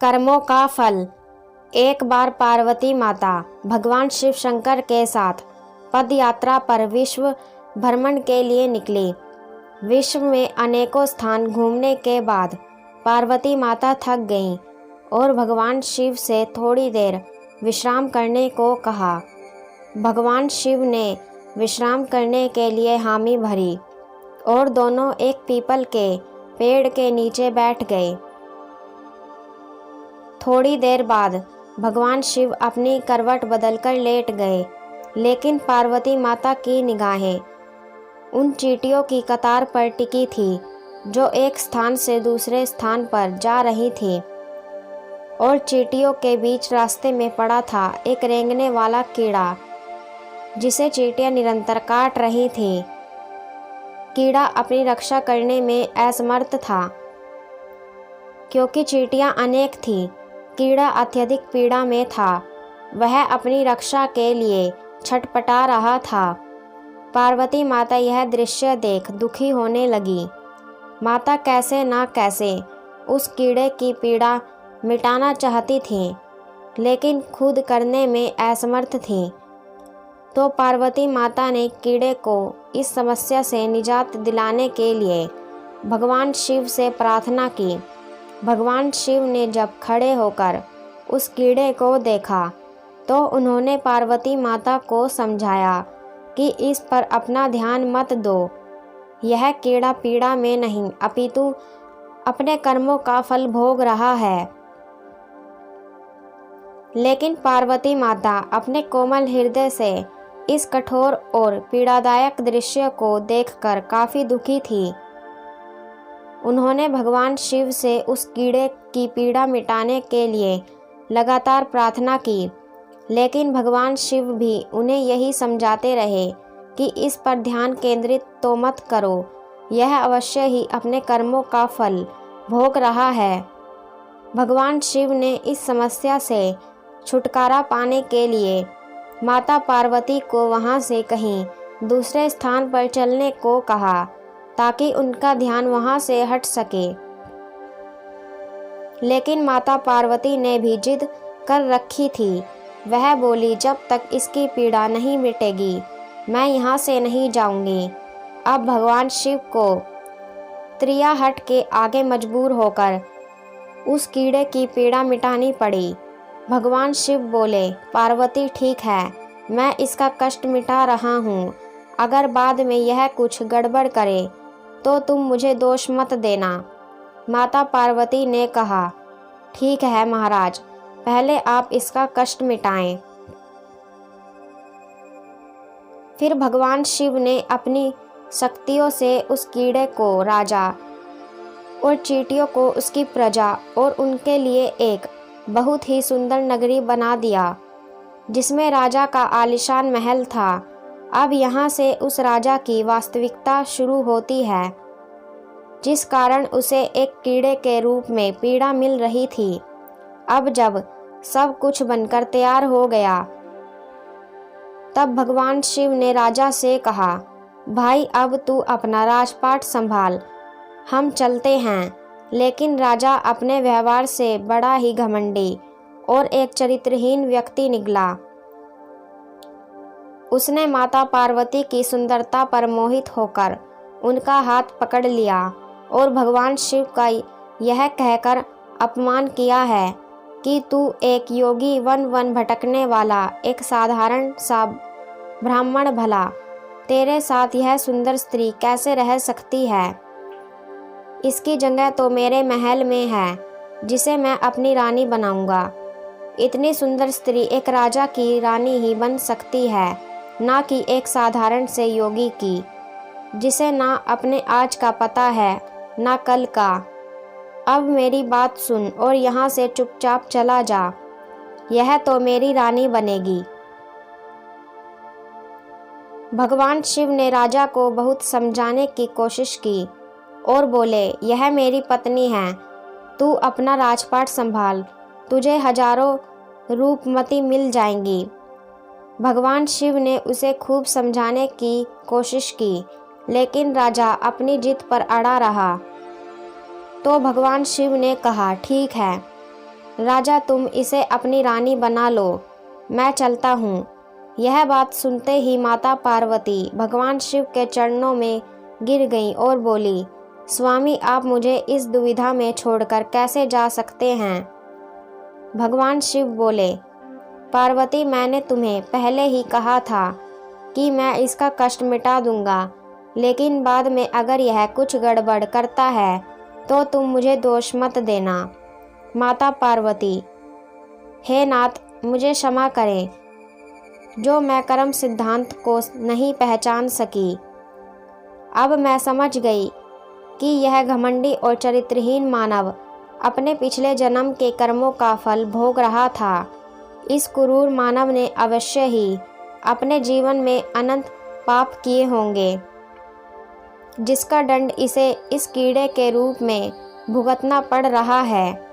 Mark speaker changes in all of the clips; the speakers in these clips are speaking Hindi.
Speaker 1: कर्मों का फल। एक बार पार्वती माता भगवान शिव शंकर के साथ पद यात्रा पर विश्व भ्रमण के लिए निकली। विश्व में अनेकों स्थान घूमने के बाद पार्वती माता थक गईं और भगवान शिव से थोड़ी देर विश्राम करने को कहा। भगवान शिव ने विश्राम करने के लिए हामी भरी और दोनों एक पीपल के पेड़ के नीचे बैठ गए। थोड़ी देर बाद भगवान शिव अपनी करवट बदलकर लेट गए, लेकिन पार्वती माता की निगाहें उन चींटियों की कतार पर टिकी थी जो एक स्थान से दूसरे स्थान पर जा रही थी, और चींटियों के बीच रास्ते में पड़ा था एक रेंगने वाला कीड़ा जिसे चींटियां निरंतर काट रही थी। कीड़ा अपनी रक्षा करने में असमर्थ था क्योंकि चींटियां अनेक थीं। कीड़ा अत्यधिक पीड़ा में था, वह अपनी रक्षा के लिए छटपटा रहा था। पार्वती माता यह दृश्य देख दुखी होने लगी। माता कैसे ना कैसे उस कीड़े की पीड़ा मिटाना चाहती थी, लेकिन खुद करने में असमर्थ थी। तो पार्वती माता ने कीड़े को इस समस्या से निजात दिलाने के लिए भगवान शिव से प्रार्थना की। भगवान शिव ने जब खड़े होकर उस कीड़े को देखा तो उन्होंने पार्वती माता को समझाया कि इस पर अपना ध्यान मत दो। यह कीड़ा पीड़ा में नहीं अपितु अपने कर्मों का फल भोग रहा है। लेकिन पार्वती माता अपने कोमल हृदय से इस कठोर और पीड़ादायक दृश्य को देखकर काफ़ी दुखी थी। उन्होंने भगवान शिव से उस कीड़े की पीड़ा मिटाने के लिए लगातार प्रार्थना की, लेकिन भगवान शिव भी उन्हें यही समझाते रहे कि इस पर ध्यान केंद्रित तो मत करो, यह अवश्य ही अपने कर्मों का फल भोग रहा है। भगवान शिव ने इस समस्या से छुटकारा पाने के लिए माता पार्वती को वहां से कहीं दूसरे स्थान पर चलने को कहा ताकि उनका ध्यान वहां से हट सके। लेकिन माता पार्वती ने भी जिद कर रखी थी। वह बोली, जब तक इसकी पीड़ा नहीं मिटेगी मैं यहाँ से नहीं जाऊंगी। अब भगवान शिव को त्रियाहट के आगे मजबूर होकर उस कीड़े की पीड़ा मिटानी पड़ी। भगवान शिव बोले, पार्वती ठीक है, मैं इसका कष्ट मिटा रहा हूँ। अगर बाद में यह कुछ गड़बड़ करे तो तुम मुझे दोष मत देना। माता पार्वती ने कहा, ठीक है महाराज, पहले आप इसका कष्ट मिटाएं। फिर भगवान शिव ने अपनी शक्तियों से उस कीड़े को राजा और चींटियों को उसकी प्रजा और उनके लिए एक बहुत ही सुंदर नगरी बना दिया, जिसमें राजा का आलीशान महल था। अब यहाँ से उस राजा की वास्तविकता शुरू होती है, जिस कारण उसे एक कीड़े के रूप में पीड़ा मिल रही थी। अब जब सब कुछ बनकर तैयार हो गया, तब भगवान शिव ने राजा से कहा, भाई अब तू अपना राजपाट संभाल, हम चलते हैं। लेकिन राजा अपने व्यवहार से बड़ा ही घमंडी और एक चरित्रहीन व्यक्ति निकला। उसने माता पार्वती की सुंदरता पर मोहित होकर उनका हाथ पकड़ लिया और भगवान शिव का यह कहकर अपमान किया है कि तू एक योगी वन वन भटकने वाला एक साधारण सा ब्राह्मण, भला तेरे साथ यह सुंदर स्त्री कैसे रह सकती है? इसकी जगह तो मेरे महल में है, जिसे मैं अपनी रानी बनाऊंगा। इतनी सुंदर स्त्री एक राजा की रानी ही बन सकती है, ना कि एक साधारण से योगी की, जिसे ना अपने आज का पता है ना कल का। अब मेरी बात सुन और यहाँ से चुपचाप चला जा, यह तो मेरी रानी बनेगी। भगवान शिव ने राजा को बहुत समझाने की कोशिश की और बोले, यह मेरी पत्नी है, तू अपना राजपाट संभाल, तुझे हजारों रूपमती मिल जाएंगी। भगवान शिव ने उसे खूब समझाने की कोशिश की, लेकिन राजा अपनी जिद पर अड़ा रहा। तो भगवान शिव ने कहा, ठीक है, राजा तुम इसे अपनी रानी बना लो, मैं चलता हूँ। यह बात सुनते ही माता पार्वती भगवान शिव के चरणों में गिर गईं और बोली, स्वामी आप मुझे इस दुविधा में छोड़कर कैसे जा सकते हैं। भगवान शिव बोले, पार्वती मैंने तुम्हें पहले ही कहा था कि मैं इसका कष्ट मिटा दूंगा, लेकिन बाद में अगर यह कुछ गड़बड़ करता है तो तुम मुझे दोष मत देना। माता पार्वती, हे नाथ मुझे क्षमा करें, जो मैं कर्म सिद्धांत को नहीं पहचान सकी। अब मैं समझ गई कि यह घमंडी और चरित्रहीन मानव अपने पिछले जन्म के कर्मों का फल भोग रहा था। इस क्रूर मानव ने अवश्य ही अपने जीवन में अनंत पाप किए होंगे, जिसका दंड इसे इस कीड़े के रूप में भुगतना पड़ रहा है।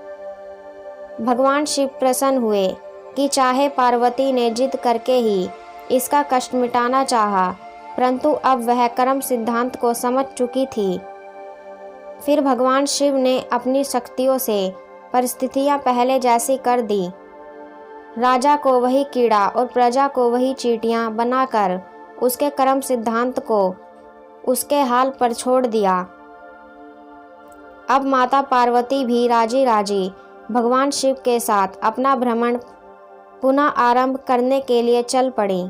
Speaker 1: भगवान शिव प्रसन्न हुए कि चाहे पार्वती ने जिद करके ही इसका कष्ट मिटाना चाहा, परंतु अब वह कर्म सिद्धांत को समझ चुकी थी। फिर भगवान शिव ने अपनी शक्तियों से परिस्थितियां पहले जैसी कर दी। राजा को वही कीड़ा और प्रजा को वही चींटियां बनाकर उसके कर्म सिद्धांत को उसके हाल पर छोड़ दिया। अब माता पार्वती भी राजी राजी भगवान शिव के साथ अपना भ्रमण पुनः आरंभ करने के लिए चल पड़ी।